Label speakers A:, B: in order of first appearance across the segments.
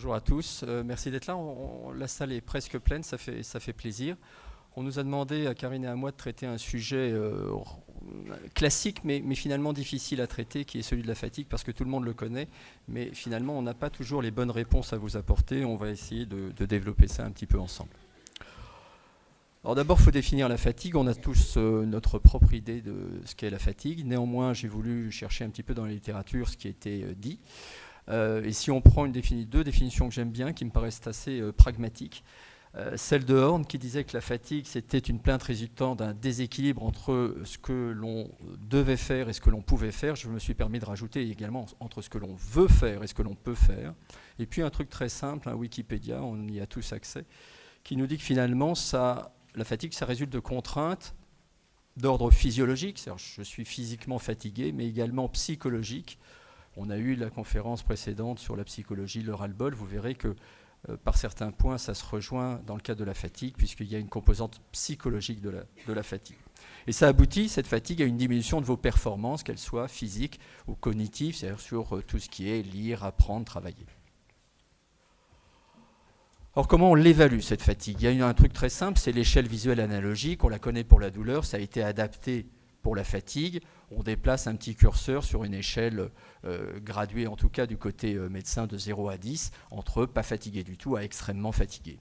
A: Bonjour à tous, merci d'être là. La salle est presque pleine, ça fait plaisir. On nous a demandé, à Karine et à moi, de traiter un sujet classique, mais finalement difficile à traiter, qui est celui de la fatigue, parce que tout le monde le connaît, mais finalement on n'a pas toujours les bonnes réponses à vous apporter. On va essayer de développer ça un petit peu ensemble. Alors d'abord, il faut définir la fatigue. On a tous notre propre idée de ce qu'est la fatigue. Néanmoins, j'ai voulu chercher un petit peu dans la littérature ce qui a été dit. Et si on prend deux définitions que j'aime bien, qui me paraissent assez pragmatiques, celle de Horn qui disait que la fatigue, c'était une plainte résultant d'un déséquilibre entre ce que l'on devait faire et ce que l'on pouvait faire. Je me suis permis de rajouter également entre ce que l'on veut faire et ce que l'on peut faire. Et puis un truc très simple, un Wikipédia, on y a tous accès, qui nous dit que finalement, la fatigue, ça résulte de contraintes d'ordre physiologique, c'est-à-dire je suis physiquement fatigué, mais également psychologique. On a eu la conférence précédente sur la psychologie, le ras-le-bol. Vous verrez que par certains points, ça se rejoint dans le cas de la fatigue, puisqu'il y a une composante psychologique de la fatigue. Et ça aboutit, cette fatigue, à une diminution de vos performances, qu'elles soient physiques ou cognitives, c'est-à-dire sur tout ce qui est lire, apprendre, travailler. Alors comment on l'évalue, cette fatigue? Il y a un truc très simple, c'est l'échelle visuelle analogique. On la connaît pour la douleur, ça a été adapté pour la fatigue. On déplace un petit curseur sur une échelle graduée, en tout cas du côté médecin, de 0 à 10, entre pas fatigué du tout à extrêmement fatigué.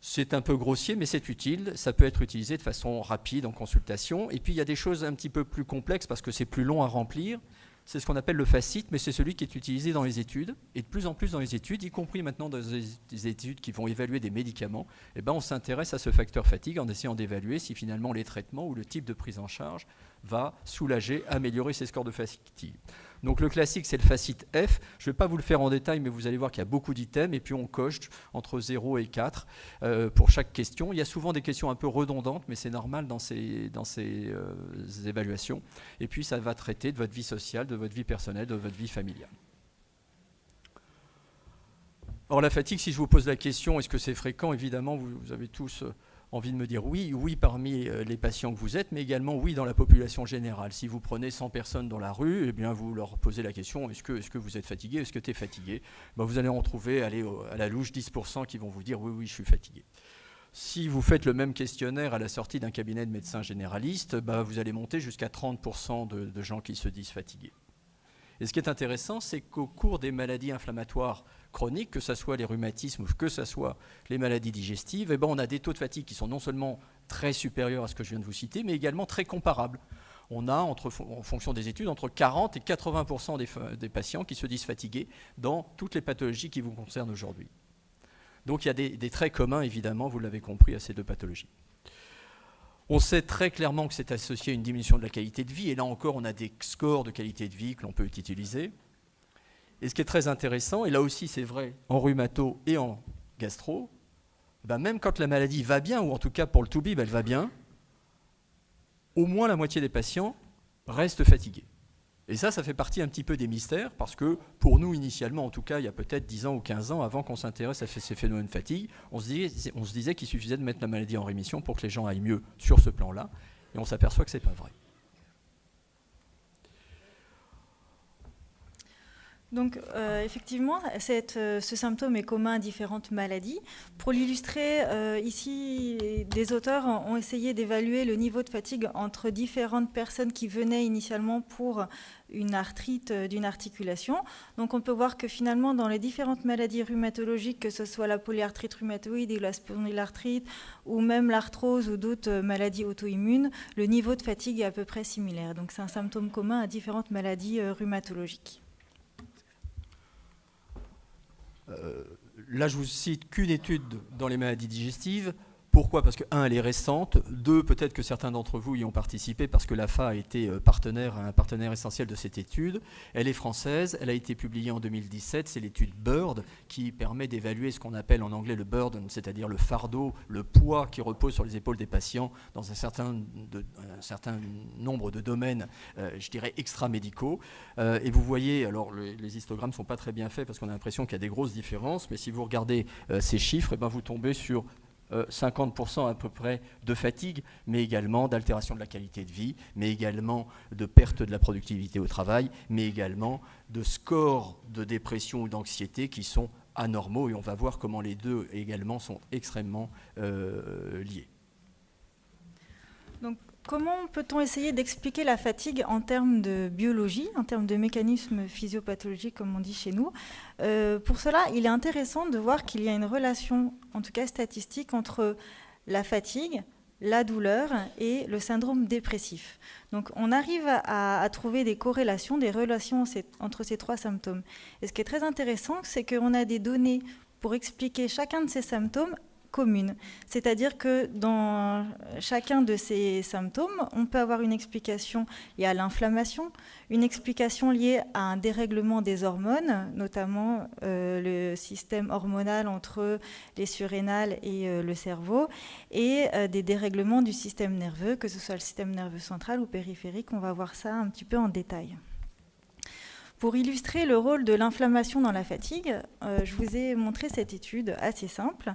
A: C'est un peu grossier, mais c'est utile. Ça peut être utilisé de façon rapide en consultation. Et puis il y a des choses un petit peu plus complexes parce que c'est plus long à remplir. C'est ce qu'on appelle le FACIT, mais c'est celui qui est utilisé dans les études. Et de plus en plus dans les études, y compris maintenant dans des études qui vont évaluer des médicaments, eh ben on s'intéresse à ce facteur fatigue en essayant d'évaluer si finalement les traitements ou le type de prise en charge va soulager, améliorer ces scores de fatigue. Donc le classique, c'est le FACIT F. Je ne vais pas vous le faire en détail, mais vous allez voir qu'il y a beaucoup d'items. Et puis on coche entre 0 et 4 pour chaque question. Il y a souvent des questions un peu redondantes, mais c'est normal dans ces évaluations. Et puis ça va traiter de votre vie sociale, de votre vie personnelle, de votre vie familiale. Alors la fatigue, si je vous pose la question, est-ce que c'est fréquent? Évidemment, vous avez tous envie de me dire oui parmi les patients que vous êtes, mais également oui dans la population générale. Si vous prenez 100 personnes dans la rue, eh bien vous leur posez la question, est-ce que vous êtes fatigué? Est-ce que tu es fatigué? Ben, vous allez en trouver à la louche 10% qui vont vous dire oui, je suis fatigué. Si vous faites le même questionnaire à la sortie d'un cabinet de médecins généralistes, ben, vous allez monter jusqu'à 30% de gens qui se disent fatigués. Et ce qui est intéressant, c'est qu'au cours des maladies inflammatoires chroniques, que ce soit les rhumatismes ou que ce soit les maladies digestives, eh ben on a des taux de fatigue qui sont non seulement très supérieurs à ce que je viens de vous citer, mais également très comparables. On a, en fonction des études, entre 40 et 80% des patients qui se disent fatigués dans toutes les pathologies qui vous concernent aujourd'hui. Donc il y a des traits communs, évidemment, vous l'avez compris, à ces deux pathologies. On sait très clairement que c'est associé à une diminution de la qualité de vie, et là encore, on a des scores de qualité de vie que l'on peut utiliser. Et ce qui est très intéressant, et là aussi c'est vrai en rhumato et en gastro, ben même quand la maladie va bien, ou en tout cas pour le TOUBIB, elle va bien, au moins la moitié des patients restent fatigués. Et ça fait partie un petit peu des mystères, parce que pour nous, initialement, en tout cas, il y a peut-être 10 ans ou 15 ans, avant qu'on s'intéresse à ces phénomènes de fatigue, on se disait qu'il suffisait de mettre la maladie en rémission pour que les gens aillent mieux sur ce plan-là, et on s'aperçoit que ce n'est pas vrai.
B: Donc, effectivement, ce symptôme est commun à différentes maladies. Pour l'illustrer, ici, des auteurs ont essayé d'évaluer le niveau de fatigue entre différentes personnes qui venaient initialement pour une arthrite d'une articulation. Donc, on peut voir que finalement, dans les différentes maladies rhumatologiques, que ce soit la polyarthrite rhumatoïde et la spondylarthrite, ou même l'arthrose ou d'autres maladies auto-immunes, le niveau de fatigue est à peu près similaire. Donc, c'est un symptôme commun à différentes maladies rhumatologiques.
A: Là, je vous cite qu'une étude dans les maladies digestives. Pourquoi? Parce que, un, elle est récente. Deux, peut-être que certains d'entre vous y ont participé parce que l'AFA a été un partenaire essentiel de cette étude. Elle est française, elle a été publiée en 2017. C'est l'étude BIRD qui permet d'évaluer ce qu'on appelle en anglais le burden, c'est-à-dire le fardeau, le poids qui repose sur les épaules des patients dans un certain nombre de domaines, je dirais, extra-médicaux. Et vous voyez, alors les histogrammes ne sont pas très bien faits parce qu'on a l'impression qu'il y a des grosses différences, mais si vous regardez ces chiffres, eh ben, vous tombez sur 50% à peu près de fatigue, mais également d'altération de la qualité de vie, mais également de perte de la productivité au travail, mais également de scores de dépression ou d'anxiété qui sont anormaux, et on va voir comment les deux également sont extrêmement liés.
B: Donc, comment peut-on essayer d'expliquer la fatigue en termes de biologie, en termes de mécanismes physiopathologiques, comme on dit chez nous? Pour cela, il est intéressant de voir qu'il y a une relation, en tout cas statistique, entre la fatigue, la douleur et le syndrome dépressif. Donc on arrive à trouver des corrélations, des relations entre ces trois symptômes. Et ce qui est très intéressant, c'est qu'on a des données pour expliquer chacun de ces symptômes communes. C'est-à-dire que dans chacun de ces symptômes, on peut avoir une explication liée à l'inflammation, une explication liée à un dérèglement des hormones, notamment le système hormonal entre les surrénales et le cerveau, et des dérèglements du système nerveux, que ce soit le système nerveux central ou périphérique. On va voir ça un petit peu en détail. Pour illustrer le rôle de l'inflammation dans la fatigue, je vous ai montré cette étude assez simple.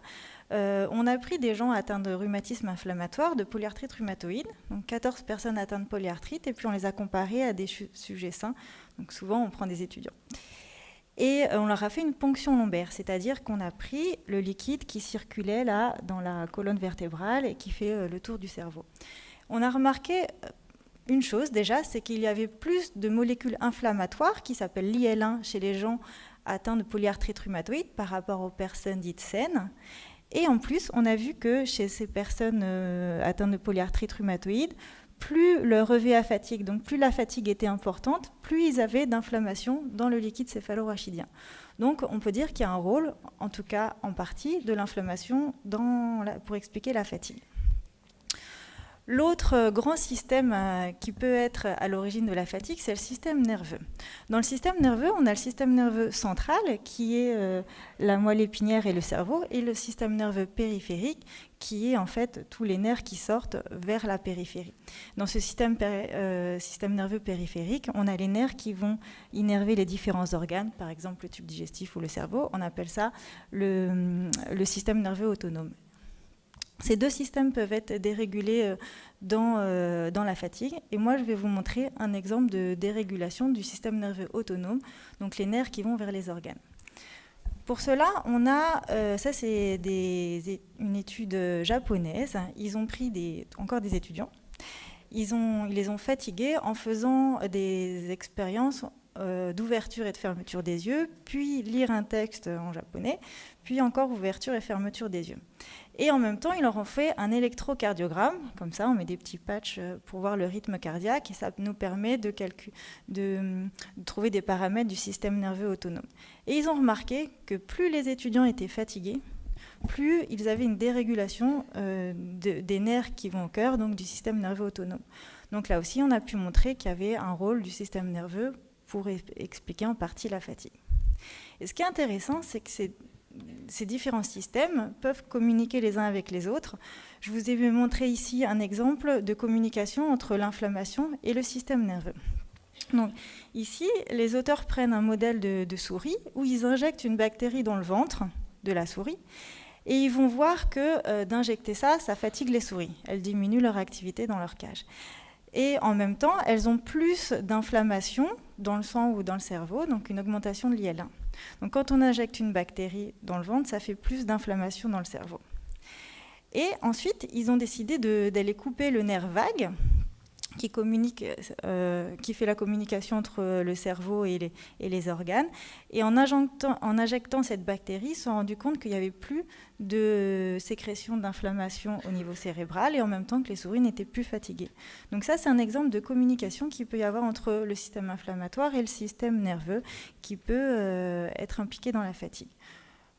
B: On a pris des gens atteints de rhumatisme inflammatoire, de polyarthrite rhumatoïde, donc 14 personnes atteintes de polyarthrite, et puis on les a comparées à des sujets sains, donc souvent on prend des étudiants. Et on leur a fait une ponction lombaire, c'est-à-dire qu'on a pris le liquide qui circulait là dans la colonne vertébrale et qui fait le tour du cerveau. On a remarqué une chose déjà, c'est qu'il y avait plus de molécules inflammatoires qui s'appellent l'IL1 chez les gens atteints de polyarthrite rhumatoïde par rapport aux personnes dites saines. Et en plus, on a vu que chez ces personnes atteintes de polyarthrite rhumatoïde, plus leur EVA fatigue, donc plus la fatigue était importante, plus ils avaient d'inflammation dans le liquide céphalorachidien. Donc on peut dire qu'il y a un rôle, en tout cas en partie, de l'inflammation pour expliquer la fatigue. L'autre grand système qui peut être à l'origine de la fatigue, c'est le système nerveux. Dans le système nerveux, on a le système nerveux central, qui est la moelle épinière et le cerveau, et le système nerveux périphérique, qui est en fait tous les nerfs qui sortent vers la périphérie. Dans ce système nerveux périphérique, on a les nerfs qui vont innerver les différents organes, par exemple le tube digestif ou le cerveau. On appelle ça le système nerveux autonome. Ces deux systèmes peuvent être dérégulés dans la fatigue. Et moi, je vais vous montrer un exemple de dérégulation du système nerveux autonome, donc les nerfs qui vont vers les organes. Pour cela, on a, ça c'est une étude japonaise, ils ont pris encore des étudiants, ils les ont fatigués en faisant des expériences d'ouverture et de fermeture des yeux, puis lire un texte en japonais, puis encore ouverture et fermeture des yeux. Et en même temps, ils leur ont fait un électrocardiogramme, comme ça on met des petits patchs pour voir le rythme cardiaque, et ça nous permet de trouver des paramètres du système nerveux autonome. Et ils ont remarqué que plus les étudiants étaient fatigués, plus ils avaient une dérégulation des nerfs qui vont au cœur, donc du système nerveux autonome. Donc là aussi, on a pu montrer qu'il y avait un rôle du système nerveux pour expliquer en partie la fatigue. Et ce qui est intéressant, c'est que ces différents systèmes peuvent communiquer les uns avec les autres. Je vous ai montré ici un exemple de communication entre l'inflammation et le système nerveux. Donc, ici, les auteurs prennent un modèle de souris où ils injectent une bactérie dans le ventre de la souris et ils vont voir que d'injecter ça fatigue les souris. Elles diminuent leur activité dans leur cage. Et en même temps, elles ont plus d'inflammation dans le sang ou dans le cerveau, donc une augmentation de l'IL1. Donc quand on injecte une bactérie dans le ventre, ça fait plus d'inflammation dans le cerveau. Et ensuite, ils ont décidé d'aller couper le nerf vague, qui fait la communication entre le cerveau et les organes. Et en injectant cette bactérie, ils se sont rendus compte qu'il n'y avait plus de sécrétion d'inflammation au niveau cérébral et en même temps que les souris n'étaient plus fatiguées. Donc ça, c'est un exemple de communication qu'il peut y avoir entre le système inflammatoire et le système nerveux qui peut être impliqué dans la fatigue.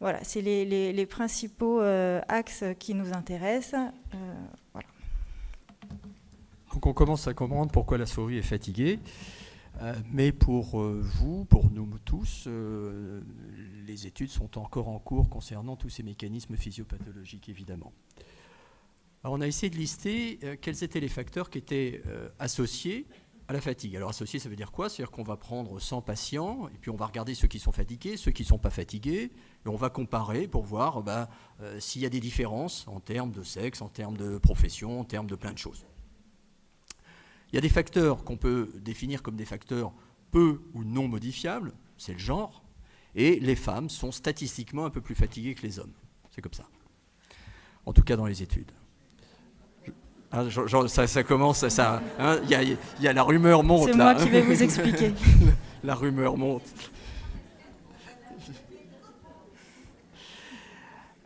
B: Voilà, c'est les principaux axes qui nous intéressent. Voilà.
A: Donc on commence à comprendre pourquoi la souris est fatiguée, mais pour vous, pour nous tous, les études sont encore en cours concernant tous ces mécanismes physiopathologiques, évidemment. Alors on a essayé de lister quels étaient les facteurs qui étaient associés à la fatigue. Alors associés, ça veut dire quoi? C'est-à-dire qu'on va prendre 100 patients, et puis on va regarder ceux qui sont fatigués, ceux qui ne sont pas fatigués, et on va comparer pour voir s'il y a des différences en termes de sexe, en termes de profession, en termes de plein de choses. Il y a des facteurs qu'on peut définir comme des facteurs peu ou non modifiables, c'est le genre, Et les femmes sont statistiquement un peu plus fatiguées que les hommes. C'est comme ça. En tout cas dans les études. Ça commence, il y a la rumeur monte.
B: C'est moi qui vais vous expliquer.
A: La rumeur monte.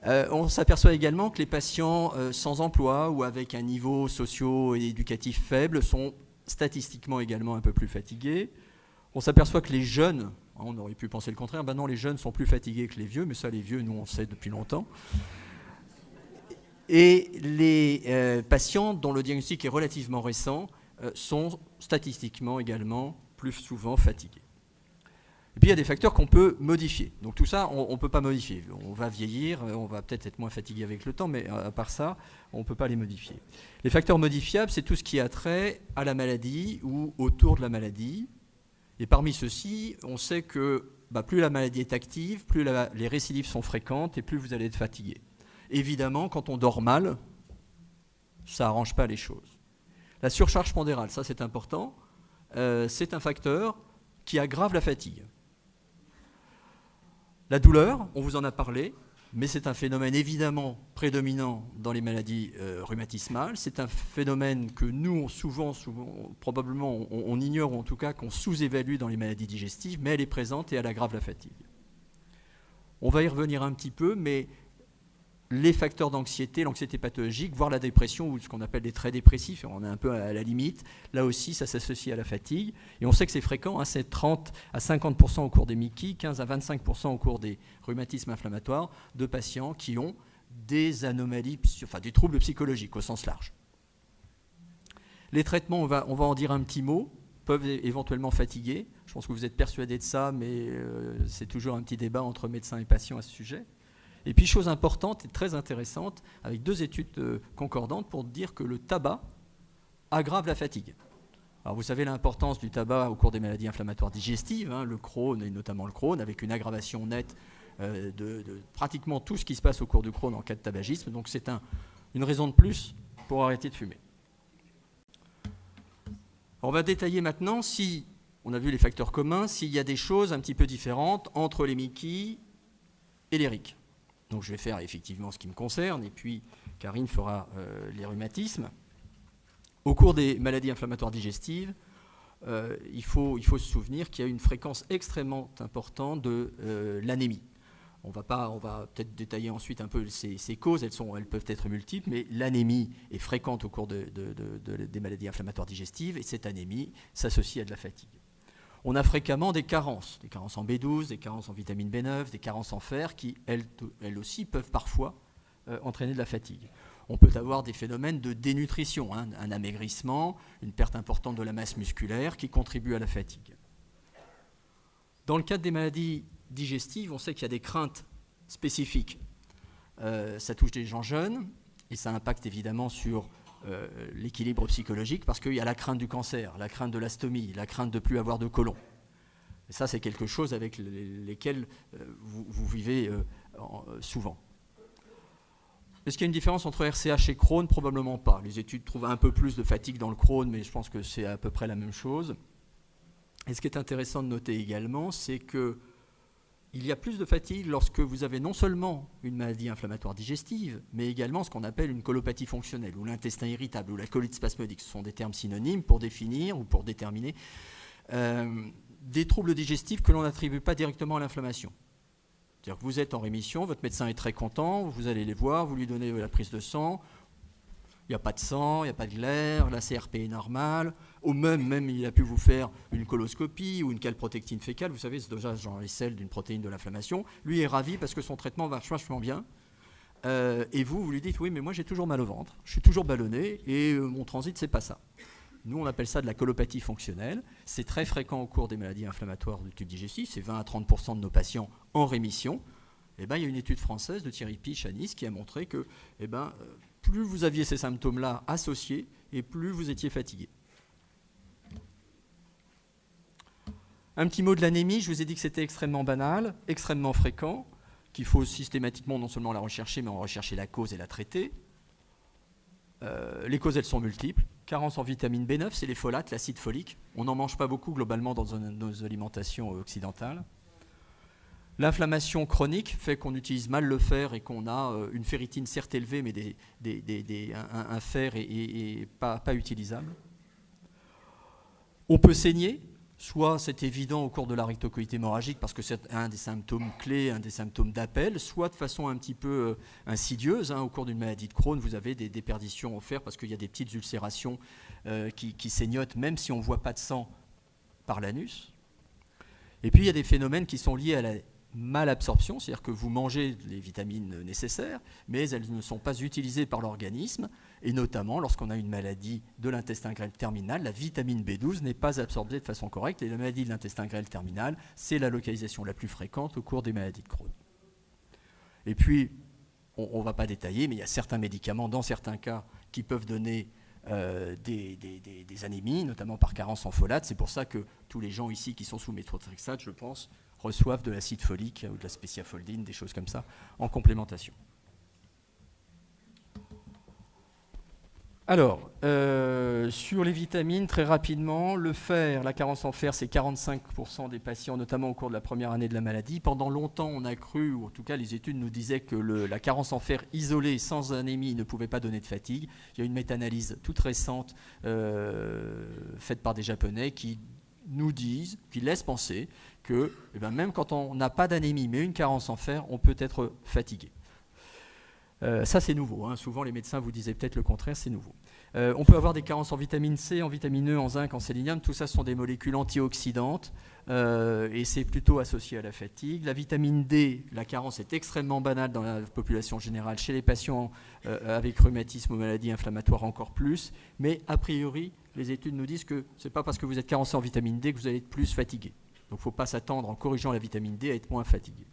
A: On s'aperçoit également que les patients sans emploi ou avec un niveau socio et éducatif faible sont statistiquement également un peu plus fatigués. On s'aperçoit que les jeunes, on aurait pu penser le contraire, ben non, les jeunes sont plus fatigués que les vieux, mais ça les vieux, nous on sait depuis longtemps. Et les patients dont le diagnostic est relativement récent sont statistiquement également plus souvent fatigués. Et puis il y a des facteurs qu'on peut modifier. Donc tout ça, on ne peut pas modifier. On va vieillir, on va peut-être être moins fatigué avec le temps, mais à part ça, on ne peut pas les modifier. Les facteurs modifiables, c'est tout ce qui a trait à la maladie ou autour de la maladie. Et parmi ceux-ci, on sait que plus la maladie est active, plus les récidives sont fréquentes et plus vous allez être fatigué. Évidemment, quand on dort mal, ça n'arrange pas les choses. La surcharge pondérale, ça c'est important, c'est un facteur qui aggrave la fatigue. La douleur, on vous en a parlé, mais c'est un phénomène évidemment prédominant dans les maladies rhumatismales. C'est un phénomène que nous, souvent probablement, on ignore, ou en tout cas qu'on sous-évalue dans les maladies digestives, mais elle est présente et elle aggrave la fatigue. On va y revenir un petit peu, mais les facteurs d'anxiété, l'anxiété pathologique, voire la dépression ou ce qu'on appelle des traits dépressifs, on est un peu à la limite, là aussi ça s'associe à la fatigue. Et on sait que c'est fréquent, hein, c'est 30 à 50% au cours des MICI, 15 à 25% au cours des rhumatismes inflammatoires de patients qui ont des anomalies, enfin des troubles psychologiques au sens large. Les traitements, on va en dire un petit mot, peuvent éventuellement fatiguer. Je pense que vous êtes persuadés de ça, mais c'est toujours un petit débat entre médecins et patients à ce sujet. Et puis, chose importante et très intéressante, avec 2 études concordantes pour dire que le tabac aggrave la fatigue. Alors, vous savez l'importance du tabac au cours des maladies inflammatoires digestives, hein, le Crohn et notamment le Crohn, avec une aggravation nette de pratiquement tout ce qui se passe au cours du Crohn en cas de tabagisme. Donc, c'est une raison de plus pour arrêter de fumer. On va détailler maintenant si, on a vu les facteurs communs, s'il y a des choses un petit peu différentes entre les MICI et les RIC. Donc je vais faire effectivement ce qui me concerne, et puis Karine fera les rhumatismes. Au cours des maladies inflammatoires digestives, il faut se souvenir qu'il y a une fréquence extrêmement importante de l'anémie. On va peut-être détailler ensuite un peu ces causes, elles peuvent être multiples, mais l'anémie est fréquente au cours des maladies inflammatoires digestives, et cette anémie s'associe à de la fatigue. On a fréquemment des carences en B12, des carences en vitamine B9, des carences en fer qui, elles aussi, peuvent parfois entraîner de la fatigue. On peut avoir des phénomènes de dénutrition, hein, un amaigrissement, une perte importante de la masse musculaire qui contribue à la fatigue. Dans le cadre des maladies digestives, on sait qu'il y a des craintes spécifiques. Ça touche des gens jeunes et ça impacte évidemment sur l'équilibre psychologique parce qu'il y a la crainte du cancer, la crainte de l'astomie, la crainte de ne plus avoir de côlon. Et ça, c'est quelque chose avec lesquels vous vivez souvent. Est-ce qu'il y a une différence entre RCH et Crohn? Probablement pas. Les études trouvent un peu plus de fatigue dans le Crohn, mais je pense que c'est à peu près la même chose. Et ce qui est intéressant de noter également, c'est que il y a plus de fatigue lorsque vous avez non seulement une maladie inflammatoire digestive, mais également ce qu'on appelle une colopathie fonctionnelle, ou l'intestin irritable, ou la colite spasmodique. Ce sont des termes synonymes pour définir ou pour déterminer des troubles digestifs que l'on n'attribue pas directement à l'inflammation. C'est-à-dire que vous êtes en rémission, votre médecin est très content, vous allez les voir, vous lui donnez la prise de sang, il n'y a pas de sang, il n'y a pas de glaire, la CRP est normale, ou même il a pu vous faire une coloscopie ou une calprotectine fécale, vous savez, c'est déjà genre les selles d'une protéine de l'inflammation. Lui est ravi parce que son traitement va vachement bien. Et vous lui dites, oui, mais moi j'ai toujours mal au ventre, je suis toujours ballonné et mon transit, c'est pas ça. Nous, on appelle ça de la colopathie fonctionnelle. C'est très fréquent au cours des maladies inflammatoires du tube digestif. C'est 20 à 30% de nos patients en rémission. Il y a une étude française de Thierry Piche à Nice qui a montré que plus vous aviez ces symptômes-là associés et plus vous étiez fatigué. Un petit mot de l'anémie. Je vous ai dit que c'était extrêmement banal, extrêmement fréquent, qu'il faut systématiquement non seulement la rechercher, mais en rechercher la cause et la traiter. Les causes, elles sont multiples. Carence en vitamine B9, c'est les folates, l'acide folique. On n'en mange pas beaucoup globalement dans nos alimentations occidentales. L'inflammation chronique fait qu'on utilise mal le fer et qu'on a une ferritine certes élevée, mais un fer pas utilisable. On peut saigner, soit c'est évident au cours de la rectocolite hémorragique parce que c'est un des symptômes clés, un des symptômes d'appel, soit de façon un petit peu insidieuse. Au cours d'une maladie de Crohn, vous avez des déperditions au fer parce qu'il y a des petites ulcérations qui saignotent, même si on ne voit pas de sang par l'anus. Et puis il y a des phénomènes qui sont liés à la malabsorption, c'est-à-dire que vous mangez les vitamines nécessaires, mais elles ne sont pas utilisées par l'organisme, et notamment lorsqu'on a une maladie de l'intestin grêle terminal, la vitamine B12 n'est pas absorbée de façon correcte, et la maladie de l'intestin grêle terminal, c'est la localisation la plus fréquente au cours des maladies de Crohn. Et puis, on ne va pas détailler, mais il y a certains médicaments, dans certains cas, qui peuvent donner des anémies, notamment par carence en folate. C'est pour ça que tous les gens ici qui sont sous méthotrexate, je pense, reçoivent de l'acide folique ou de la spéciafoldine, des choses comme ça, en complémentation. Alors, sur les vitamines, très rapidement, le fer, la carence en fer, c'est 45% des patients, notamment au cours de la première année de la maladie. Pendant longtemps, on a cru, ou en tout cas les études nous disaient que la carence en fer isolée, sans anémie, ne pouvait pas donner de fatigue. Il y a une méta-analyse toute récente faite par des Japonais qui nous disent, qui laissent penser que même quand on n'a pas d'anémie, mais une carence en fer, on peut être fatigué. Ça, c'est nouveau. Souvent, les médecins vous disaient peut-être le contraire, c'est nouveau. On peut avoir des carences en vitamine C, en vitamine E, en zinc, en sélénium. Tout ça, ce sont des molécules antioxydantes et c'est plutôt associé à la fatigue. La vitamine D, la carence est extrêmement banale dans la population générale. Chez les patients avec rhumatisme ou maladies inflammatoires, encore plus. Mais a priori, les études nous disent que ce n'est pas parce que vous êtes carencé en vitamine D que vous allez être plus fatigué. Donc, il ne faut pas s'attendre, en corrigeant la vitamine D, à être moins fatigué.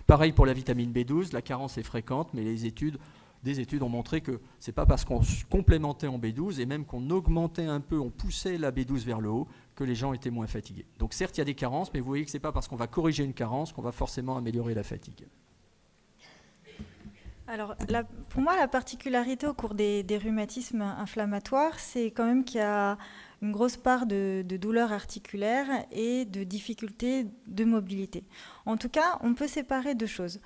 A: Pareil pour la vitamine B12, la carence est fréquente, mais des études ont montré que ce n'est pas parce qu'on complémentait en B12 et même qu'on augmentait un peu, on poussait la B12 vers le haut, que les gens étaient moins fatigués. Donc certes, il y a des carences, mais vous voyez que ce n'est pas parce qu'on va corriger une carence qu'on va forcément améliorer la fatigue.
B: Alors, pour moi, la particularité au cours des rhumatismes inflammatoires, c'est quand même qu'il y a une grosse part de douleurs articulaires et de difficultés de mobilité. En tout cas, on peut séparer deux choses.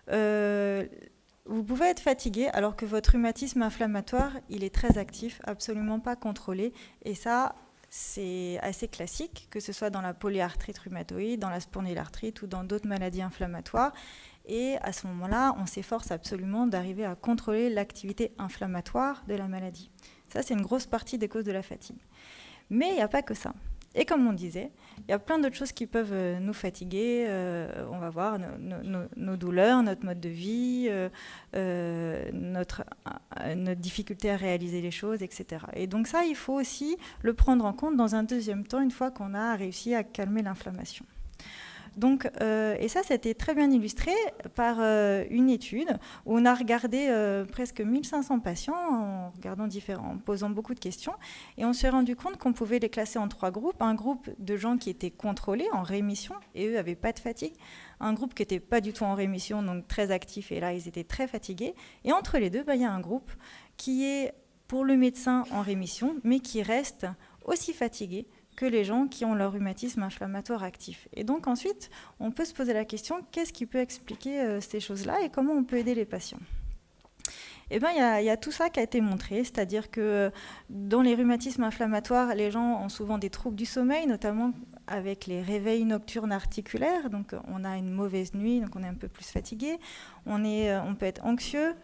B: Vous pouvez être fatigué alors que votre rhumatisme inflammatoire, il est très actif, absolument pas contrôlé. Et ça, c'est assez classique, que ce soit dans la polyarthrite rhumatoïde, dans la spondylarthrite ou dans d'autres maladies inflammatoires. Et à ce moment-là, on s'efforce absolument d'arriver à contrôler l'activité inflammatoire de la maladie. Ça, c'est une grosse partie des causes de la fatigue. Mais il n'y a pas que ça. Et comme on disait, il y a plein d'autres choses qui peuvent nous fatiguer. On va voir nos douleurs, notre mode de vie, notre difficulté à réaliser les choses, etc. Et donc ça, il faut aussi le prendre en compte dans un deuxième temps, une fois qu'on a réussi à calmer l'inflammation. Donc, et ça a été très bien illustré par une étude où on a regardé presque 1500 patients en posant beaucoup de questions, et on s'est rendu compte qu'on pouvait les classer en trois groupes. Un groupe de gens qui étaient contrôlés, en rémission, et eux n'avaient pas de fatigue. Un groupe qui n'était pas du tout en rémission, donc très actif, et là ils étaient très fatigués. Et entre les deux, il y a un groupe qui est pour le médecin en rémission, mais qui reste aussi fatigué que les gens qui ont leur rhumatisme inflammatoire actif. Et donc ensuite, on peut se poser la question, qu'est-ce qui peut expliquer ces choses-là et comment on peut aider les patients ? Eh bien, il y a tout ça qui a été montré, c'est-à-dire que dans les rhumatismes inflammatoires, les gens ont souvent des troubles du sommeil, notamment avec les réveils nocturnes articulaires. Donc, on a une mauvaise nuit, donc on est un peu plus fatigué. On peut être anxieux,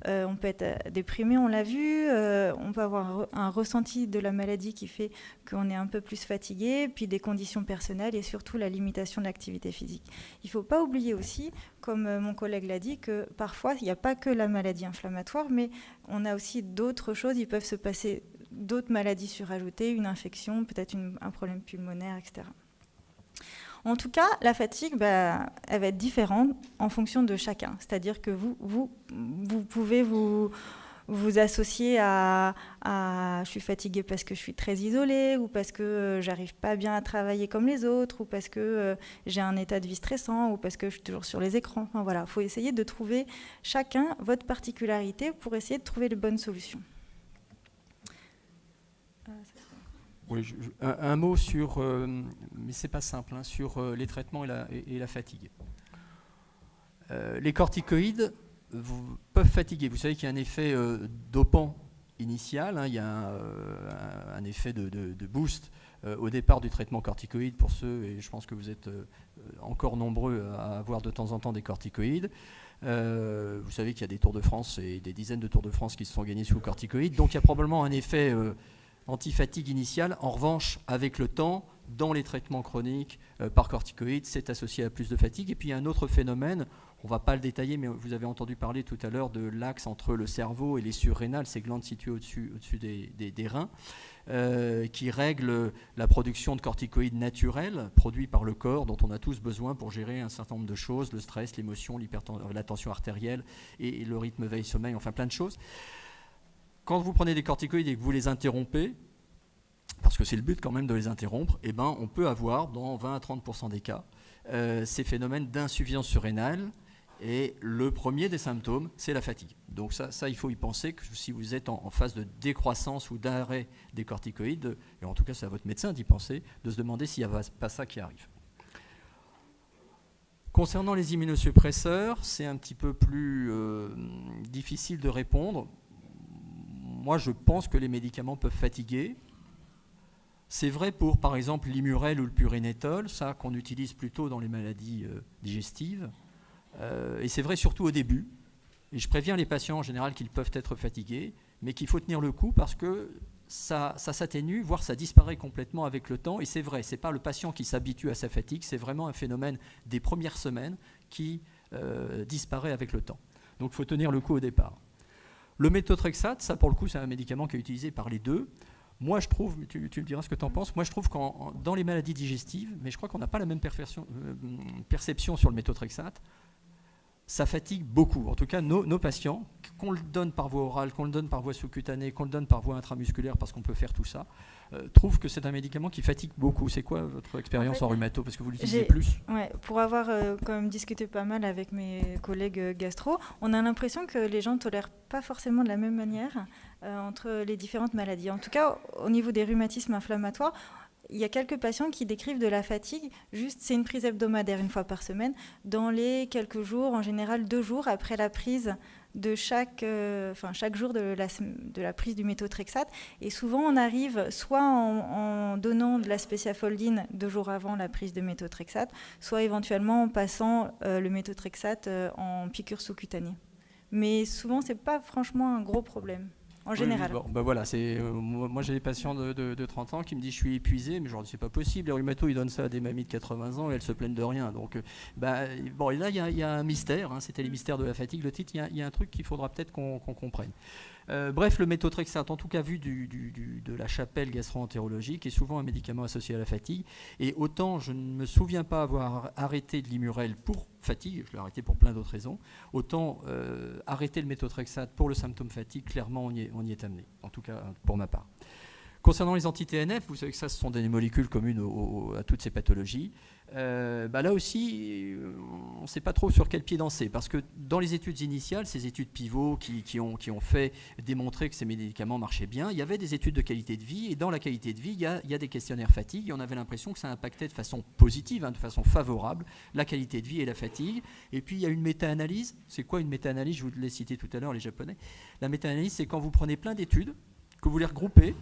B: on peut être déprimé, on l'a vu. On peut avoir un ressenti de la maladie qui fait qu'on est un peu plus fatigué, puis des conditions personnelles et surtout la limitation de l'activité physique. Il ne faut pas oublier aussi, comme mon collègue l'a dit, que parfois, il n'y a pas que la maladie inflammatoire, mais on a aussi d'autres choses. Il peut se passer d'autres maladies surajoutées, une infection, peut-être un problème pulmonaire, etc. En tout cas, la fatigue, elle va être différente en fonction de chacun. C'est-à-dire que vous pouvez vous associer à je suis fatiguée parce que je suis très isolée, ou parce que j'arrive pas bien à travailler comme les autres, ou parce que j'ai un état de vie stressant, ou parce que je suis toujours sur les écrans. Enfin, voilà, faut essayer de trouver chacun votre particularité pour essayer de trouver les bonnes solutions.
A: Oui, un mot sur, mais c'est pas simple, sur les traitements et la fatigue. Les corticoïdes peuvent fatiguer. Vous savez qu'il y a un effet dopant initial, hein, il y a un effet de boost au départ du traitement corticoïde pour ceux, et je pense que vous êtes encore nombreux à avoir de temps en temps des corticoïdes. Vous savez qu'il y a des Tours de France et des dizaines de Tours de France qui se sont gagnés sous corticoïdes, donc il y a probablement un effet anti-fatigue initial. En revanche, avec le temps, dans les traitements chroniques par corticoïdes, c'est associé à plus de fatigue. Et puis il y a un autre phénomène, on ne va pas le détailler, mais vous avez entendu parler tout à l'heure de l'axe entre le cerveau et les surrénales, ces glandes situées au-dessus des reins, qui règlent la production de corticoïdes naturels produits par le corps, dont on a tous besoin pour gérer un certain nombre de choses, le stress, l'émotion, la tension artérielle et le rythme veille-sommeil, enfin plein de choses. Quand vous prenez des corticoïdes et que vous les interrompez, parce que c'est le but quand même de les interrompre, eh ben, on peut avoir dans 20 à 30% des cas ces phénomènes d'insuffisance surrénale. Et le premier des symptômes, c'est la fatigue. Donc ça, il faut y penser que si vous êtes en phase de décroissance ou d'arrêt des corticoïdes, et en tout cas c'est à votre médecin d'y penser, de se demander s'il n'y a pas ça qui arrive. Concernant les immunosuppresseurs, c'est un petit peu plus difficile de répondre. Moi, je pense que les médicaments peuvent fatiguer. C'est vrai pour, par exemple, l'Imurel ou le Pyrénétol, ça qu'on utilise plutôt dans les maladies digestives. Et c'est vrai surtout au début. Et je préviens les patients en général qu'ils peuvent être fatigués, mais qu'il faut tenir le coup parce que ça s'atténue, voire ça disparaît complètement avec le temps. Et c'est vrai, ce n'est pas le patient qui s'habitue à sa fatigue, c'est vraiment un phénomène des premières semaines qui disparaît avec le temps. Donc il faut tenir le coup au départ. Le méthotrexate, ça pour le coup, c'est un médicament qui est utilisé par les deux. Moi, je trouve, tu me diras ce que tu en penses, moi je trouve que dans les maladies digestives, mais je crois qu'on n'a pas la même perception sur le méthotrexate, ça fatigue beaucoup. En tout cas, nos patients, qu'on le donne par voie orale, qu'on le donne par voie sous-cutanée, qu'on le donne par voie intramusculaire, parce qu'on peut faire tout ça, trouvent que c'est un médicament qui fatigue beaucoup. C'est quoi votre expérience en rhumato? Parce que vous l'utilisez plus.
B: Ouais, pour avoir quand même discuté pas mal avec mes collègues gastro, on a l'impression que les gens ne tolèrent pas forcément de la même manière entre les différentes maladies. En tout cas, au niveau des rhumatismes inflammatoires, il y a quelques patients qui décrivent de la fatigue, juste c'est une prise hebdomadaire une fois par semaine, dans les quelques jours, en général 2 jours après la prise de chaque jour de la prise du méthotrexate. Et souvent on arrive soit en donnant de la spéciafoldine 2 jours avant la prise de méthotrexate, soit éventuellement en passant le méthotrexate en piqûre sous-cutanée. Mais souvent c'est pas franchement un gros problème. En général.
A: Oui, bon, voilà, moi j'ai des patients de 30 ans qui me disent je suis épuisé, mais je leur dis c'est pas possible, les rhumatos ils donnent ça à des mamies de 80 ans et elles se plaignent de rien. Donc bon, et là il y a un mystère, hein, c'était les mystères de la fatigue, le titre, il y a un truc qu'il faudra peut-être qu'on comprenne. Bref, le méthotrexate, en tout cas vu de la chapelle gastro-entérologique, est souvent un médicament associé à la fatigue. Et autant je ne me souviens pas avoir arrêté de l'Imurel pour fatigue, je l'ai arrêté pour plein d'autres raisons, autant arrêter le méthotrexate pour le symptôme fatigue, clairement on y est amené, en tout cas pour ma part. Concernant les anti-TNF, vous savez que ça, ce sont des molécules communes à toutes ces pathologies. Là aussi, on ne sait pas trop sur quel pied danser, parce que dans les études initiales, ces études pivots qui ont fait démontrer que ces médicaments marchaient bien, il y avait des études de qualité de vie, et dans la qualité de vie, il y a des questionnaires fatigue, et on avait l'impression que ça impactait de façon positive, de façon favorable, la qualité de vie et la fatigue. Et puis il y a une méta-analyse. C'est quoi une méta-analyse? Je vous l'ai cité tout à l'heure, les Japonais. La méta-analyse, c'est quand vous prenez plein d'études, que vous les regroupez,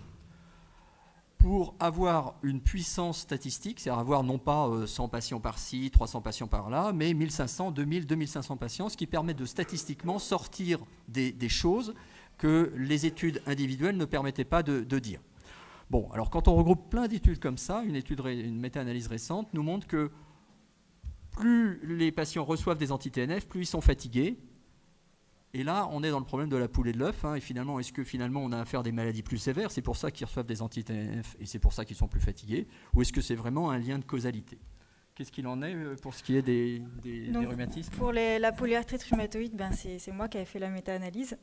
A: pour avoir une puissance statistique, c'est-à-dire avoir non pas 100 patients par-ci, 300 patients par-là, mais 1500, 2000, 2500 patients, ce qui permet de statistiquement sortir des choses que les études individuelles ne permettaient pas de dire. Bon, alors quand on regroupe plein d'études comme ça, une méta-analyse récente nous montre que plus les patients reçoivent des anti-TNF, plus ils sont fatigués. Et là, on est dans le problème de la poule et de l'œuf. Et finalement, est-ce que on a affaire à des maladies plus sévères? C'est pour ça qu'ils reçoivent des anti-TNF et c'est pour ça qu'ils sont plus fatigués. Ou est-ce que c'est vraiment un lien de causalité? Qu'est-ce qu'il en est pour ce qui est des rhumatismes?
B: Pour la polyarthrite rhumatoïde, c'est moi qui avais fait la méta-analyse.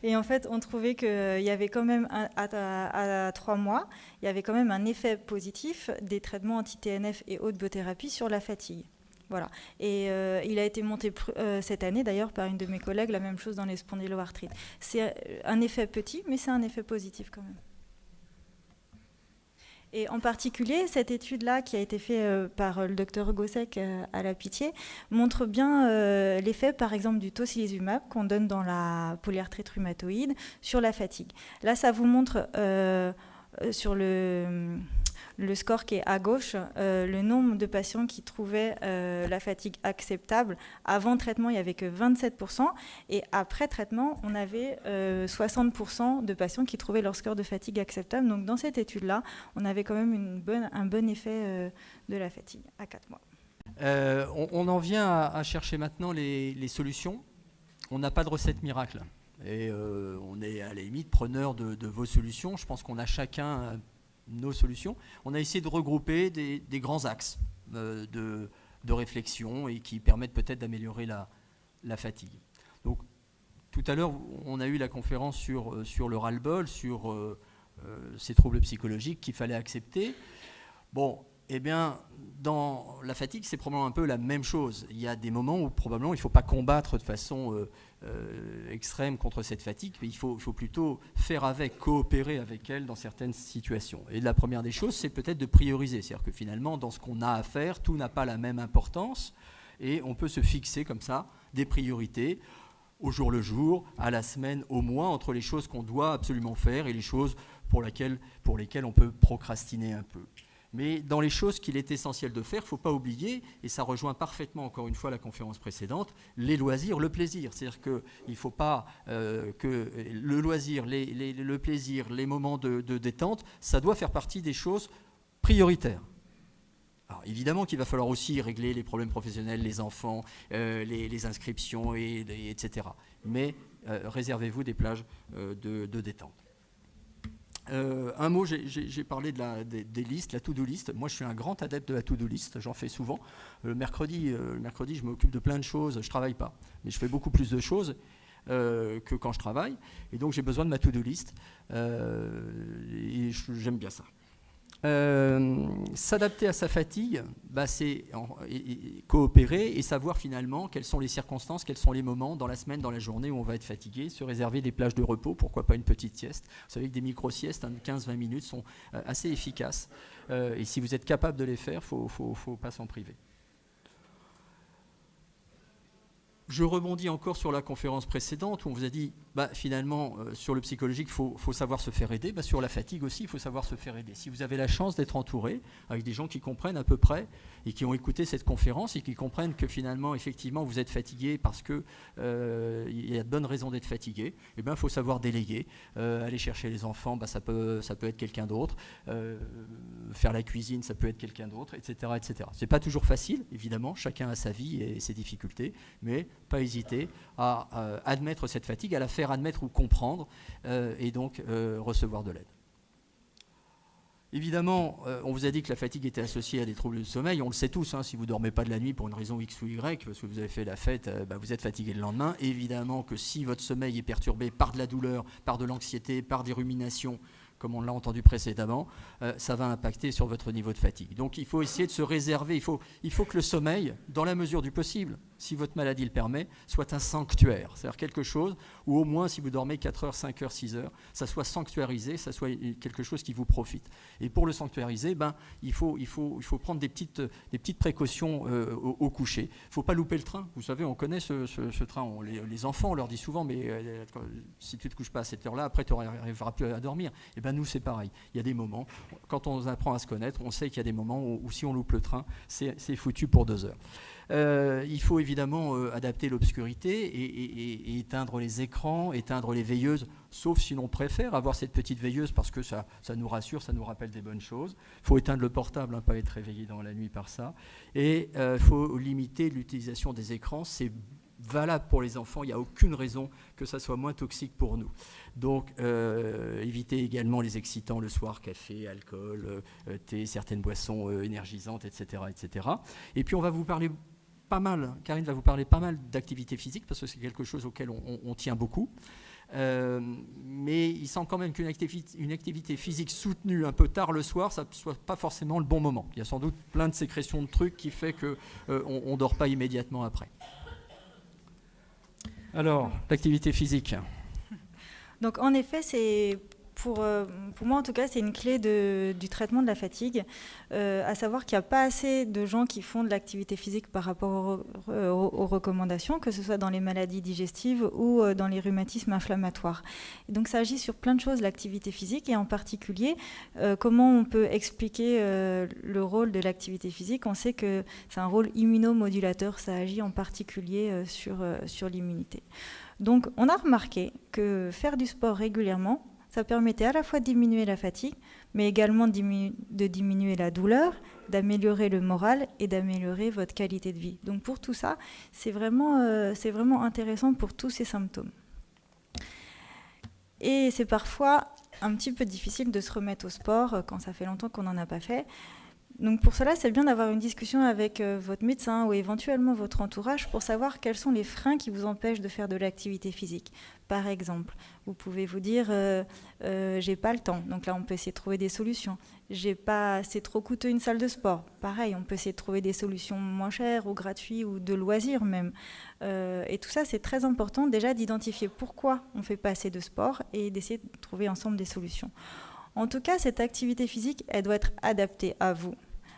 B: Et en fait, on trouvait qu'il y avait quand même, à 3 mois, il y avait quand même un effet positif des traitements anti-TNF et haute biothérapie sur la fatigue. Voilà. Et il a été monté cette année d'ailleurs par une de mes collègues, la même chose dans les spondyloarthrites. C'est un effet petit, mais c'est un effet positif quand même. Et en particulier, cette étude-là, qui a été faite par le docteur Gossec à la Pitié, montre bien l'effet, par exemple, du tocilizumab qu'on donne dans la polyarthrite rhumatoïde sur la fatigue. Là, ça vous montre sur le score qui est à gauche, le nombre de patients qui trouvaient la fatigue acceptable. Avant traitement, il n'y avait que 27%. Et après traitement, on avait 60% de patients qui trouvaient leur score de fatigue acceptable. Donc dans cette étude-là, on avait quand même un bon effet de la fatigue à 4 mois.
A: On en vient à chercher maintenant les solutions. On n'a pas de recette miracle. Et on est à la limite preneur de vos solutions. Je pense qu'on a chacun nos solutions. On a essayé de regrouper des grands axes de réflexion et qui permettent peut-être d'améliorer la fatigue. Donc, tout à l'heure, on a eu la conférence sur le ras-le-bol, sur ces troubles psychologiques qu'il fallait accepter. Bon, eh bien, dans la fatigue, c'est probablement un peu la même chose. Il y a des moments où probablement il ne faut pas combattre de façon extrême contre cette fatigue, mais il faut plutôt faire avec, coopérer avec elle dans certaines situations. Et la première des choses, c'est peut-être de prioriser. C'est-à-dire que finalement, dans ce qu'on a à faire, tout n'a pas la même importance et on peut se fixer comme ça des priorités au jour le jour, à la semaine, au mois, entre les choses qu'on doit absolument faire et les choses pour lesquelles on peut procrastiner un peu. Mais dans les choses qu'il est essentiel de faire, il ne faut pas oublier, et ça rejoint parfaitement encore une fois la conférence précédente, les loisirs, le plaisir. C'est-à-dire qu'il ne faut pas que le loisir, le plaisir, les moments de détente, ça doit faire partie des choses prioritaires. Alors évidemment qu'il va falloir aussi régler les problèmes professionnels, les enfants, les inscriptions, etc. Mais réservez-vous des plages de détente. Un mot, j'ai parlé des listes, la to-do list. Moi, je suis un grand adepte de la to-do list, j'en fais souvent. Le mercredi, je m'occupe de plein de choses. Je ne travaille pas, mais je fais beaucoup plus de choses que quand je travaille. Et donc, j'ai besoin de ma to-do list. Et j'aime bien ça. S'adapter à sa fatigue, c'est coopérer et savoir finalement quelles sont les circonstances, quels sont les moments dans la semaine, dans la journée où on va être fatigué, se réserver des plages de repos, pourquoi pas une petite sieste. Vous savez que des micro-siestes de 15-20 minutes sont assez efficaces et si vous êtes capable de les faire, il ne faut pas s'en priver. Je rebondis encore sur la conférence précédente où on vous a dit, finalement, sur le psychologique, il faut savoir se faire aider. Sur la fatigue aussi, il faut savoir se faire aider. Si vous avez la chance d'être entouré avec des gens qui comprennent à peu près et qui ont écouté cette conférence et qui comprennent que finalement, effectivement, vous êtes fatigué parce qu'il y a de bonnes raisons d'être fatigué, il faut savoir déléguer. Aller chercher les enfants, ça peut être quelqu'un d'autre. Faire la cuisine, ça peut être quelqu'un d'autre, etc., etc. Ce n'est pas toujours facile, évidemment. Chacun a sa vie et ses difficultés, mais pas hésiter à admettre cette fatigue, à la faire admettre ou comprendre et donc recevoir de l'aide. Évidemment, on vous a dit que la fatigue était associée à des troubles du sommeil. On le sait tous, si vous ne dormez pas de la nuit pour une raison X ou Y, parce que vous avez fait la fête, vous êtes fatigué le lendemain. Évidemment que si votre sommeil est perturbé par de la douleur, par de l'anxiété, par des ruminations, comme on l'a entendu précédemment, ça va impacter sur votre niveau de fatigue. Donc il faut essayer de se réserver, il faut que le sommeil, dans la mesure du possible, si votre maladie le permet, soit un sanctuaire. C'est-à-dire quelque chose où au moins si vous dormez 4 heures, 5 heures, 6 heures, ça soit sanctuarisé, ça soit quelque chose qui vous profite. Et pour le sanctuariser, il faut prendre des petites précautions au coucher. Il ne faut pas louper le train. Vous savez, on connaît ce train. Les enfants, on leur dit souvent, mais si tu ne te couches pas à cette heure-là, après tu n'arriveras plus à dormir. Et nous, c'est pareil. Il y a des moments, quand on apprend à se connaître, on sait qu'il y a des moments où si on loupe le train, c'est foutu pour 2 heures. Il faut évidemment adapter l'obscurité et éteindre les écrans, éteindre les veilleuses, sauf si l'on préfère avoir cette petite veilleuse parce que ça nous rassure, ça nous rappelle des bonnes choses. Il faut éteindre le portable, pas être réveillé dans la nuit par ça. Et il faut limiter l'utilisation des écrans. C'est valable pour les enfants, il n'y a aucune raison que ça soit moins toxique pour nous. Donc, évitez également les excitants le soir, café, alcool, thé, certaines boissons énergisantes, etc., etc. Et puis, on va vous parler Karine va vous parler pas mal d'activité physique, parce que c'est quelque chose auquel on tient beaucoup. Mais il semble quand même qu'une activité physique soutenue un peu tard le soir, ça ne soit pas forcément le bon moment. Il y a sans doute plein de sécrétions de trucs qui fait qu'on ne dort pas immédiatement après. Alors, l'activité physique.
B: Donc en effet, c'est pour moi, en tout cas, c'est une clé du traitement de la fatigue, à savoir qu'il n'y a pas assez de gens qui font de l'activité physique par rapport aux recommandations, que ce soit dans les maladies digestives ou dans les rhumatismes inflammatoires. Et donc, ça agit sur plein de choses, l'activité physique, et en particulier, comment on peut expliquer le rôle de l'activité physique. On sait que c'est un rôle immunomodulateur, ça agit en particulier sur l'immunité. Donc, on a remarqué que faire du sport régulièrement, ça permettait à la fois de diminuer la fatigue, mais également de diminuer la douleur, d'améliorer le moral et d'améliorer votre qualité de vie. Donc pour tout ça, c'est vraiment intéressant pour tous ces symptômes. Et c'est parfois un petit peu difficile de se remettre au sport quand ça fait longtemps qu'on n'en a pas fait. Donc pour cela, c'est bien d'avoir une discussion avec votre médecin ou éventuellement votre entourage pour savoir quels sont les freins qui vous empêchent de faire de l'activité physique. Par exemple, vous pouvez vous dire j'ai pas le temps. Donc là, on peut essayer de trouver des solutions. C'est trop coûteux une salle de sport. Pareil, on peut essayer de trouver des solutions moins chères ou gratuites ou de loisirs même. Et tout ça, c'est très important déjà d'identifier pourquoi on fait pas assez de sport et d'essayer de trouver ensemble des solutions. En tout cas, cette activité physique, elle doit être adaptée à vous.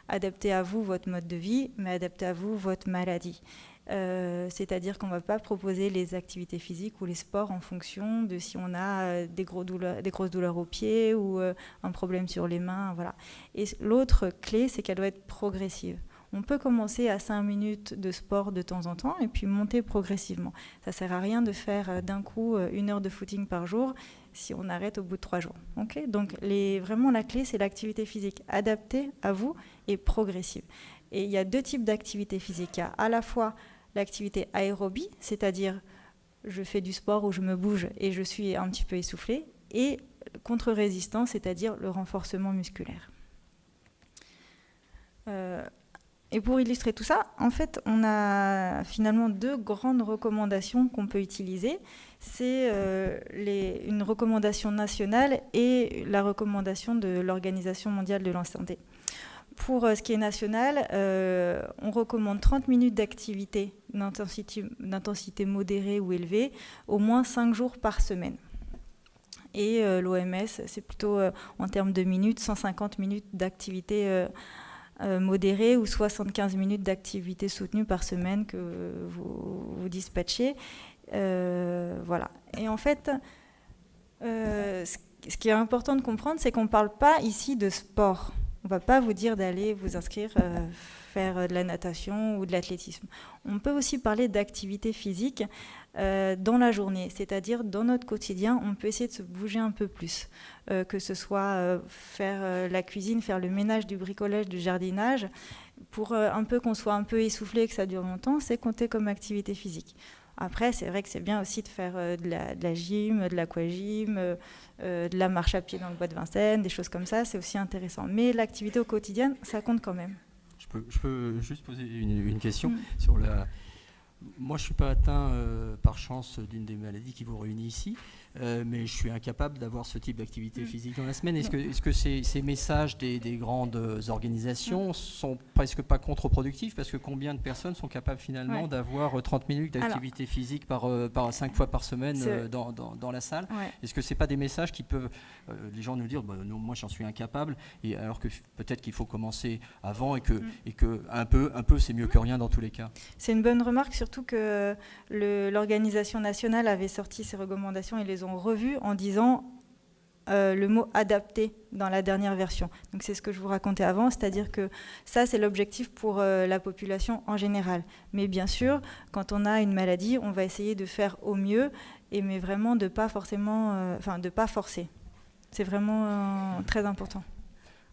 B: Adaptée à vous, votre mode de vie, mais adaptée à vous, votre maladie. C'est-à-dire qu'on ne va pas proposer les activités physiques ou les sports en fonction de si on a des grosses douleurs aux pieds ou un problème sur les mains. Voilà. Et l'autre clé, c'est qu'elle doit être progressive. On peut commencer à 5 minutes de sport de temps en temps et puis monter progressivement. Ça ne sert à rien de faire d'un coup 1 heure de footing par jour si on arrête au bout de 3 jours. Okay ? Donc vraiment la clé, c'est l'activité physique adaptée à vous et progressive. Et il y a 2 types d'activités physiques. Il y a à la fois l'activité aérobie, c'est-à-dire je fais du sport où je me bouge et je suis un petit peu essoufflée, et contre-résistance, c'est-à-dire le renforcement musculaire. Et pour illustrer tout ça, en fait, on a finalement 2 grandes recommandations qu'on peut utiliser. C'est une recommandation nationale et la recommandation de l'Organisation mondiale de la santé. Pour ce qui est national, on recommande 30 minutes d'activité d'intensité modérée ou élevée, au moins 5 jours par semaine. Et l'OMS, c'est plutôt en termes de minutes, 150 minutes d'activité modérée ou 75 minutes d'activité soutenue par semaine que vous dispatchez. Voilà. Et en fait, ce qui est important de comprendre, c'est qu'on ne parle pas ici de sport. On ne va pas vous dire d'aller vous inscrire, faire de la natation ou de l'athlétisme. On peut aussi parler d'activité physique dans la journée, c'est-à-dire dans notre quotidien, on peut essayer de se bouger un peu plus, que ce soit faire la cuisine, faire le ménage, du bricolage, du jardinage, pour un peu qu'on soit un peu essoufflé et que ça dure longtemps, c'est compté comme activité physique. Après, c'est vrai que c'est bien aussi de faire de la gym, de l'aquagym, de la marche à pied dans le bois de Vincennes, des choses comme ça, c'est aussi intéressant. Mais l'activité au quotidien, ça compte quand même.
A: Je peux juste poser une question sur la... Moi, je ne suis pas atteint par chance d'une des maladies qui vous réunit ici, mais je suis incapable d'avoir ce type d'activité physique dans la semaine. Est-ce que ces messages des grandes organisations sont presque pas contre-productifs, parce que combien de personnes sont capables finalement d'avoir 30 minutes d'activité physique par 5 fois par semaine dans la salle? Est-ce que ce n'est pas des messages qui peuvent, les gens nous dire, non, moi j'en suis incapable, et alors que peut-être qu'il faut commencer avant et que un peu c'est mieux que rien dans tous les cas?
B: C'est une bonne remarque, surtout que l'organisation nationale avait sorti ses recommandations et les ont revues en disant le mot adapté dans la dernière version. Donc c'est ce que je vous racontais avant, c'est-à-dire que ça c'est l'objectif pour la population en général. Mais bien sûr, quand on a une maladie, on va essayer de faire au mieux, mais vraiment de pas forcément, de pas forcer. C'est vraiment très important.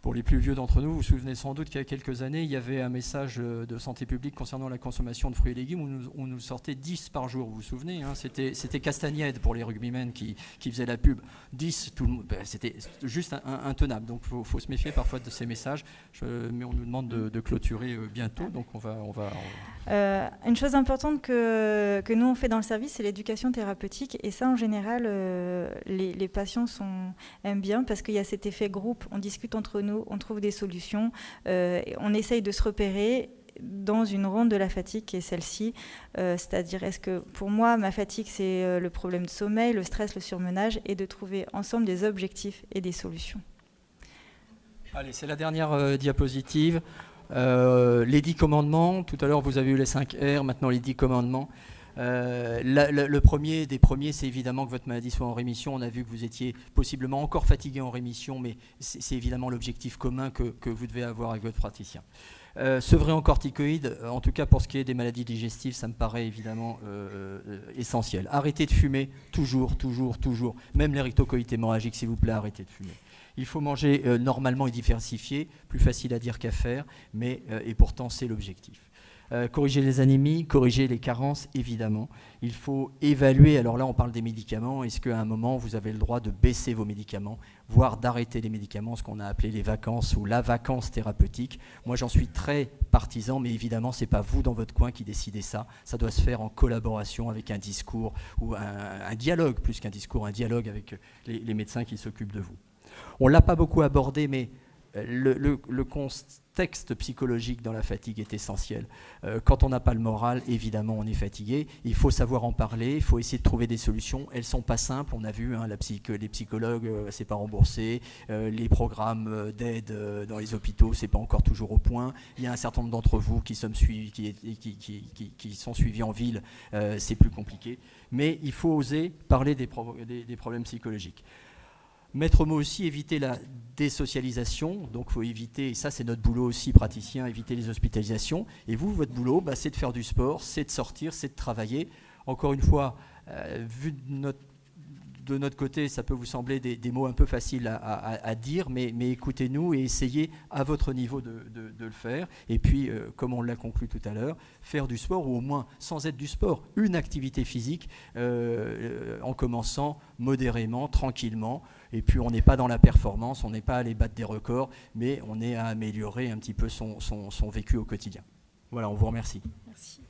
A: Pour les plus vieux d'entre nous, vous vous souvenez sans doute qu'il y a quelques années, il y avait un message de santé publique concernant la consommation de fruits et légumes où on nous sortait 10 par jour, vous vous souvenez, hein, c'était Castagnède pour les rugbymen qui faisait la pub. 10, c'était juste intenable, donc il faut se méfier parfois de ces messages, mais on nous demande de clôturer bientôt, donc on va...
B: Une chose importante que nous on fait dans le service, c'est l'éducation thérapeutique, et ça en général, les patients aiment bien parce qu'il y a cet effet groupe, on discute entre nous, on trouve des solutions, on essaye de se repérer. dans une ronde de la fatigue qui est celle-ci. C'est-à-dire, est-ce que pour moi, ma fatigue, c'est le problème de sommeil, le stress, le surmenage, et de trouver ensemble des objectifs et des solutions.
A: Allez, c'est la dernière diapositive. Les 10 commandements. Tout à l'heure, vous avez eu les 5 R, maintenant les 10 commandements. Le premier des premiers, c'est évidemment que votre maladie soit en rémission. On a vu que vous étiez possiblement encore fatigué en rémission, mais c'est évidemment l'objectif commun que vous devez avoir avec votre praticien. Sevrer en corticoïdes, en tout cas pour ce qui est des maladies digestives, ça me paraît évidemment essentiel. Arrêtez de fumer, toujours. Même les rectocoïdes hémorragiques, s'il vous plaît, arrêtez de fumer. Il faut manger normalement et diversifié, plus facile à dire qu'à faire, mais et pourtant c'est l'objectif. Corriger les anémies, corriger les carences, évidemment. Il faut évaluer, alors là on parle des médicaments, est-ce qu'à un moment vous avez le droit de baisser vos médicaments, voire d'arrêter les médicaments, ce qu'on a appelé les vacances ou la vacance thérapeutique. Moi j'en suis très partisan, mais évidemment ce n'est pas vous dans votre coin qui décidez ça. Ça doit se faire en collaboration avec un discours ou un dialogue, plus qu'un discours, un dialogue avec les médecins qui s'occupent de vous. On ne l'a pas beaucoup abordé, mais le contexte psychologique dans la fatigue est essentiel. Quand on n'a pas le moral, évidemment, on est fatigué. Il faut savoir en parler, il faut essayer de trouver des solutions. Elles ne sont pas simples. On a vu, hein, les psychologues, c'est pas remboursé. Les programmes d'aide dans les hôpitaux, c'est pas encore toujours au point. Il y a un certain nombre d'entre vous qui sont suivis en ville, c'est plus compliqué. Mais il faut oser parler des problèmes psychologiques. Maître mot aussi, éviter la désocialisation. Donc il faut éviter, et ça c'est notre boulot aussi, praticien, éviter les hospitalisations. Et vous, votre boulot, c'est de faire du sport, c'est de sortir, c'est de travailler. Encore une fois, vu de notre côté, ça peut vous sembler des mots un peu faciles à dire, mais écoutez-nous et essayez à votre niveau de le faire. Et puis, comme on l'a conclu tout à l'heure, faire du sport, ou au moins, sans être du sport, une activité physique, en commençant modérément, tranquillement. Et puis, on n'est pas dans la performance, on n'est pas à aller battre des records, mais on est à améliorer un petit peu son vécu au quotidien. Voilà, on vous remercie.
B: Merci.